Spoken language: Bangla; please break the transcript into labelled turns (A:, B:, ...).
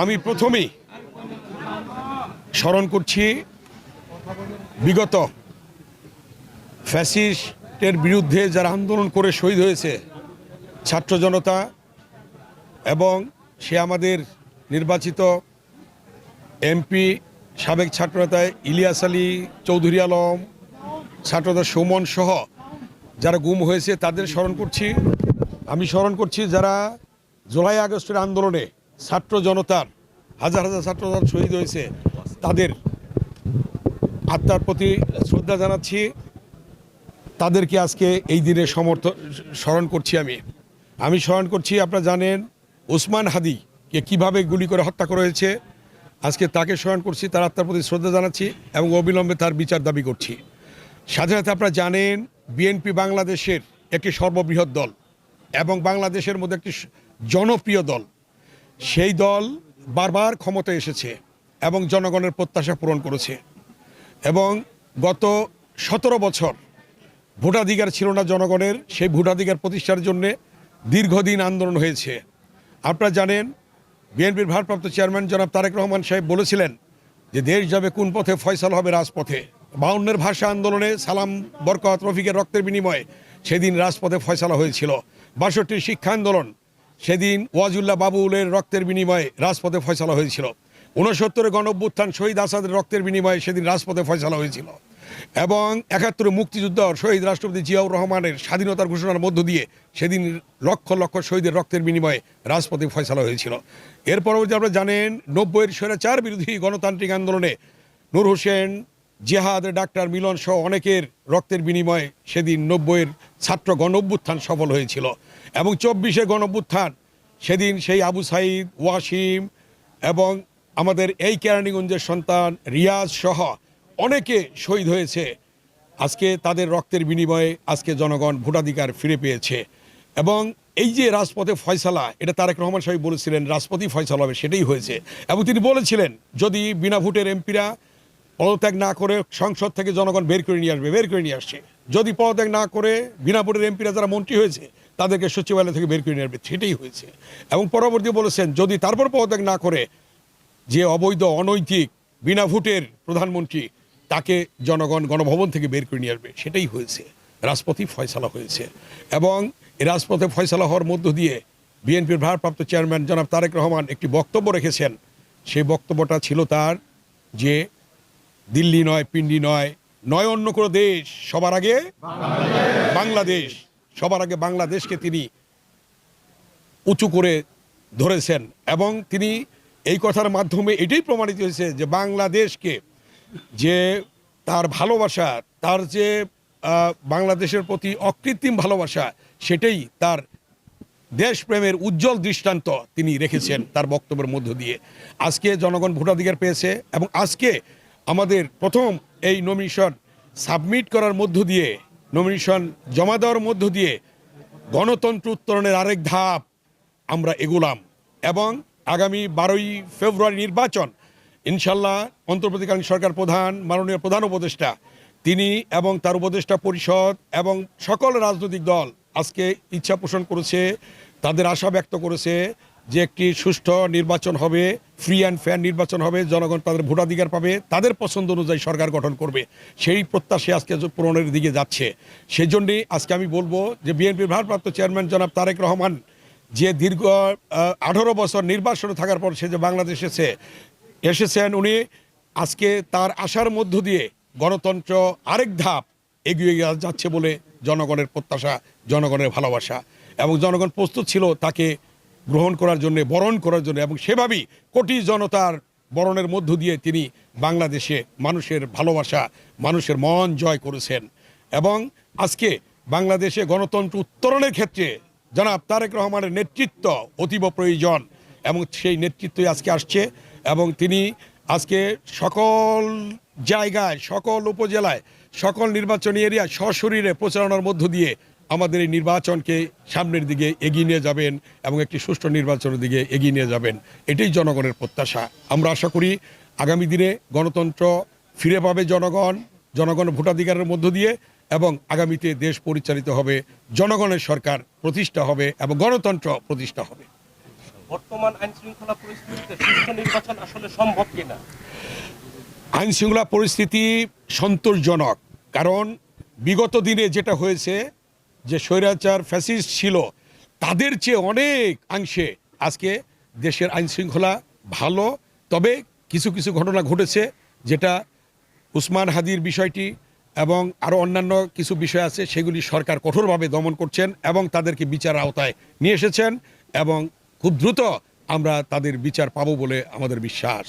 A: আমি প্রথমেই স্মরণ করছি বিগত ফ্যাসিস্টের বিরুদ্ধে যারা আন্দোলন করে শহীদ হয়েছে ছাত্র জনতা, এবং সে আমাদের নির্বাচিত এমপি সাবেক ছাত্রনেতা ইলিয়াস আলী, চৌধুরী আলম, ছাত্রনেতা সুমন সহ যারা গুম হয়েছে তাদের স্মরণ করছি। আমি স্মরণ করছি যারা জুলাই আগস্টের আন্দোলনে ছাত্র জনতার হাজার হাজার ছাত্র শহীদ হয়েছে তাদের আত্মার প্রতি শ্রদ্ধা জানাচ্ছি। তাদেরকে আজকে এই দিনে স্মরণ করছি। আমি স্মরণ করছি, আপনারা জানেন ওসমান হাদিকে কিভাবে গুলি করে হত্যা করা হয়েছে, আজকে তাকে স্মরণ করছি, তার আত্মার প্রতি শ্রদ্ধা জানাচ্ছি এবং অবিলম্বে তার বিচার দাবি করছি। সাথে সাথে আপনারা জানেন বিএনপি বাংলাদেশের একটি সর্ববৃহৎ দল এবং বাংলাদেশের মধ্যে একটি জনপ্রিয় দল। সেই দল বারবার ক্ষমতায় এসেছে এবং জনগণের প্রত্যাশা পূরণ করেছে, এবং গত 17 বছর ভোটাধিকার ছিল না জনগণের। সেই ভোটাধিকার প্রতিষ্ঠার জন্যে দীর্ঘদিন আন্দোলন হয়েছে। আপনারা জানেন বিএনপির ভারপ্রাপ্ত চেয়ারম্যান জনাব তারেক রহমান সাহেব বলেছিলেন যে দেশ যাবে কোন পথে, ফয়সাল হবে রাজপথে। 52-এর ভাষা আন্দোলনে সালাম বরকত রফিকের রক্তের বিনিময়ে সেদিন রাজপথে ফয়সালা হয়েছিল। 62-র শিক্ষা আন্দোলন, সেদিন ওয়াজুল্লাহ বাবুলের রক্তের বিনিময়ে রাজপথে ফয়সালা হয়েছিল। 69-এর গণঅভ্যুত্থান শহীদ আসাদের রক্তের বিনিময়ে সেদিন রাজপথে ফয়সালা হয়েছিল। এবং 71-এ মুক্তিযুদ্ধ শহীদ রাষ্ট্রপতি জিয়াউর রহমানের স্বাধীনতার ঘোষণার মধ্য দিয়ে সেদিন লক্ষ লক্ষ শহীদের রক্তের বিনিময়ে রাজপথে ফয়সালা হয়েছিল। এর পরবর্তী আপনারা জানেন 90-এর স্বৈরাচার বিরোধী গণতান্ত্রিক আন্দোলনে নূর হোসেন, জেহাদ, ডাক্তার মিলন সহ অনেকের রক্তের বিনিময়ে সেদিন 90-এর ছাত্র গণঅভ্যুত্থান সফল হয়েছিল। এবং 24-এর গণঅভ্যুত্থান, সেদিন সেই আবু সাইদ, ওয়াসিম এবং আমাদের এই কেরানীগঞ্জের সন্তান রিয়াজ সহ অনেকে শহীদ হয়েছে। আজকে তাদের রক্তের বিনিময়ে আজকে জনগণ ভোটাধিকার ফিরে পেয়েছে। এবং এই যে রাজপথে ফয়সালা, এটা তারেক রহমান সাহেব বলেছিলেন রাজপথই ফয়সালা হবে, সেটাই হয়েছে। এবং তিনি বলেছিলেন যদি বিনা ভোটের এমপিরা পদত্যাগ না করে সংসদ থেকে জনগণ বের করে নিয়ে আসবে, বের করে নিয়ে আসছে। যদি পদত্যাগ না করে বিনা ভোটের এমপিরা যারা মন্ত্রী হয়েছে তাদেরকে সচিবালয় থেকে বের করে নিয়ে আসবে, সেটাই হয়েছে। এবং পরবর্তী বলেছেন যদি তারপর পদত্যাগ না করে যে অবৈধ, অনৈতিক, বিনা ভোটের প্রধানমন্ত্রী তাকে জনগণ গণভবন থেকে বের করে নিয়ে আসবে, সেটাই হয়েছে। রাজপথই ফয়সালা হয়েছে। এবং এই রাজপথে ফয়সালা হওয়ার মধ্য দিয়ে বিএনপির ভারপ্রাপ্ত চেয়ারম্যান জনাব তারেক রহমান একটি বক্তব্য রেখেছেন। সেই বক্তব্যটা ছিল তার যে দিল্লি নয়, পিন্ডি নয়, নয় অন্য কোনো দেশ, সবার আগে বাংলাদেশ, সবার আগে বাংলাদেশকে তিনি উঁচু করে ধরেছেন। এবং তিনি এই কথার মাধ্যমে এটাই প্রমাণিত হয়েছে যে বাংলাদেশকে যে তার ভালোবাসা, তার যে বাংলাদেশের প্রতি অকৃত্রিম ভালোবাসা, সেটাই তার দেশপ্রেমের উজ্জ্বল দৃষ্টান্ত তিনি রেখেছেন তার বক্তব্যের মধ্য দিয়ে। আজকে জনগণ ভোটাধিকার পেয়েছে এবং আজকে আমাদের প্রথম এই নমিনেশন সাবমিট করার মধ্য দিয়ে, নমিনেশন জমা দেওয়ার মধ্য দিয়ে গণতন্ত্র উত্তরণের আরেক ধাপ আমরা এগোলাম। এবং আগামী 12ই ফেব্রুয়ারি নির্বাচন ইনশাল্লাহ অন্তর্বর্তীকালীন সরকার প্রধান, মাননীয় প্রধান উপদেষ্টা, তিনি এবং তার উপদেষ্টা পরিষদ এবং সকল রাজনৈতিক দল আজকে ইচ্ছা পোষণ করেছে, তাদের আশা ব্যক্ত করেছে যে একটি সুষ্ঠু নির্বাচন হবে, ফ্রি অ্যান্ড ফেয়ার নির্বাচন হবে, জনগণ তাদের ভোটাধিকার পাবে, তাদের পছন্দ অনুযায়ী সরকার গঠন করবে। সেই প্রত্যাশা আজকে পূরণের দিকে যাচ্ছে। সেই জন্যই আজকে আমি বলবো যে বিএনপির ভারপ্রাপ্ত চেয়ারম্যান জনাব তারেক রহমান যে দীর্ঘ 18 বছর নির্বাসনে থাকার পর সে যে বাংলাদেশে এসেছেন, উনি আজকে তার আশার মধ্য দিয়ে গণতন্ত্র আরেক ধাপ এগিয়ে যাচ্ছে বলে জনগণের প্রত্যাশা, জনগণের ভালোবাসা, এবং জনগণ প্রস্তুত ছিল তাকে গ্রহণ করার জন্য, বরণ করার জন্য। এবং সেভাবেই কোটি জনতার বরণের মধ্য দিয়ে তিনি বাংলাদেশে মানুষের ভালোবাসা, মানুষের মন জয় করেছেন। এবং আজকে বাংলাদেশে গণতন্ত্র উত্তরণের ক্ষেত্রে জনাব তারেক রহমানের নেতৃত্ব অতীব প্রয়োজন, এবং সেই নেতৃত্বই আজকে আসছে। এবং তিনি আজকে সকল জায়গায়, সকল উপজেলায়, সকল নির্বাচনী এরিয়া সশরীরে প্রচারণার মধ্য দিয়ে আমাদের এই নির্বাচনকে সামনের দিকে এগিয়ে নিয়ে যাবেন এবং একটি সুষ্ঠু নির্বাচনের দিকে এগিয়ে নিয়ে যাবেন, এটাই জনগণের প্রত্যাশা। আমরা আশা করি আগামী দিনে গণতন্ত্র ফিরে পাবে জনগণ, জনগণের ভোটাধিকারের মধ্য দিয়ে, এবং আগামীতে দেশ পরিচালিত হবে, জনগণের সরকার প্রতিষ্ঠা হবে এবং গণতন্ত্র প্রতিষ্ঠা হবে।
B: বর্তমান আইন শৃঙ্খলা পরিস্থিতিতে সুষ্ঠু নির্বাচন আসলে সম্ভব কিনা?
A: আইন শৃঙ্খলা পরিস্থিতি সন্তোষজনক, কারণ বিগত দিনে যেটা হয়েছে যে স্বৈরাচার ফ্যাসিস্ট ছিল তাদের চেয়ে অনেক অংশে আজকে দেশের আইন শৃঙ্খলা ভালো। তবে কিছু কিছু ঘটনা ঘটেছে, যেটা উসমান হাদির বিষয়টি এবং আরও অন্যান্য কিছু বিষয় আছে, সেগুলি সরকার কঠোরভাবে দমন করছেন এবং তাদেরকে বিচার আওতায় নিয়ে এসেছেন এবং খুব দ্রুত আমরা তাদের বিচার পাবো বলে আমাদের বিশ্বাস।